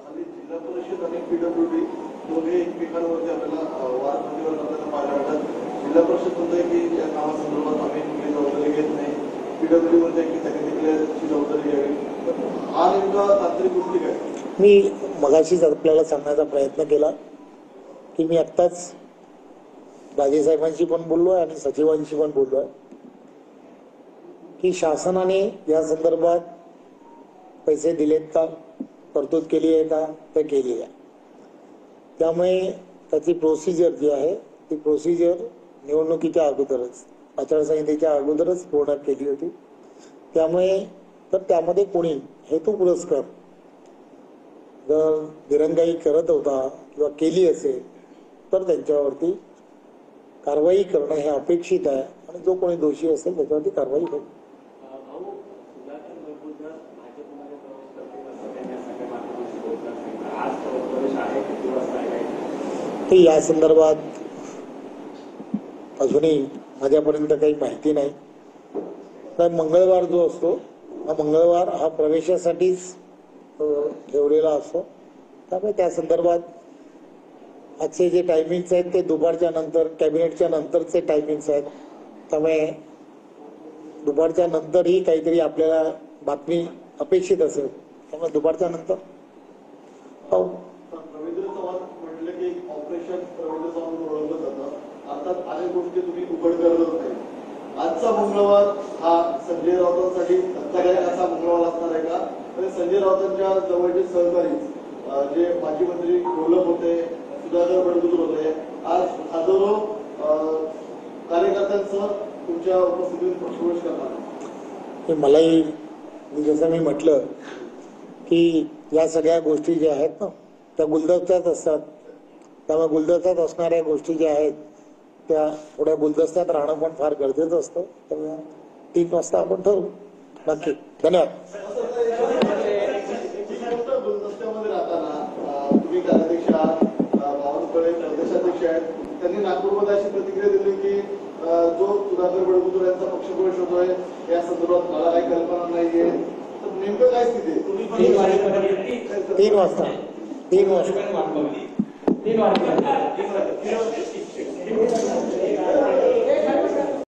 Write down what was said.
जिल्हा परिषद आणि पीडब्ल्यूडी दोन्ही एकमेकांवरती आपल्याला वादविवाद करताना पाहायला मिळतात. जिल्हा परिषद म्हणते की या कामासंदर्भात आम्ही कुठली जबाबदारी घेत नाही, पीडब्ल्यूडी म्हणते की त्यांनी देखील जबाबदारी घ्यावी. हा नेमका तांत्रिक गोष्टी काय? मी मगाशीच आपल्याला सांगण्याचा प्रयत्न केला की मी आत्ताच राजेसाहेबांशी पण बोललोय आणि सचिवांशी पण बोललोय की शासनाने या संदर्भात पैसे दिलेत का, तरतूद केली आहे का, ते केली आहे. त्यामुळे त्याची प्रोसिजर जी आहे ती प्रोसिजर निवडणुकीच्या अगोदरच, आचारसंहितेच्या अगोदरच पूर्ण केली होती. त्यामुळे तर त्यामध्ये कोणी हेतू पुरस्कार जर दिरंगाई करत होता किंवा केली असेल तर त्यांच्यावरती कारवाई करणं हे अपेक्षित आहे आणि जो कोणी दोषी असेल त्याच्यावरती कारवाई होईल. ते या संदर्भात अजूनही माझ्यापर्यंत काही माहिती नाही. तर मंगळवार जो असतो हा मंगळवार हा प्रवेशासाठीच ठेवलेला असतो. त्यामुळे त्या संदर्भात आजचे जे टायमिंग्स आहेत ते दुपारच्या नंतर, कॅबिनेटच्या नंतरचे टायमिंग्स आहेत. त्यामुळे दुपारच्या नंतरही काहीतरी आपल्याला बातमी अपेक्षित असेल, त्यामुळे दुपारच्या नंतर पाहू. रवींद्र चव्हाण म्हटलं की ऑपरेशन रवींद्र चव्हाण ओळखलं जातं. अर्थात अनेक गोष्टी तुम्ही उघड करतच नाही. आजचा मंगळवार हा संजय राऊतांसाठी धक्कादायक असा मंगळवार असणार आहे का? आणि संजय राऊतांच्या जवळचे सहकारी जे माजी मंत्री घोलप होते, सुधाकर बडगुजर होते, आज हजारो कार्यकर्त्यांसह तुमच्या उपस्थितीत प्रवेश करणार. मलाही जसं मी म्हटलं की या सगळ्या गोष्टी ज्या आहेत ना त्या गुलदस्त्यात असतात. त्यामुळे गुलदस्त्यात असणाऱ्या गोष्टी ज्या आहेत त्या थोड्या गुलदस्त्यात राहणं पण फार गरजेचं असतं. त्यामुळे 3 वाजता आपण ठरवू. नक्की. धन्यवाद. गुलदस्त्यामध्ये राहताना तुम्ही कार्याध्यक्ष आहात, बावनकुळे प्रदेशाध्यक्ष आहेत, त्यांनी नागपूरमध्ये अशी प्रतिक्रिया दिली की जो सुधाकर बडगुजर यांचा पक्षप्रवेश होतोय या संदर्भात मला काही कल्पना नाहीये. तर नेमकं काय स्थिती आहे? 3 वाजता 3 वाजता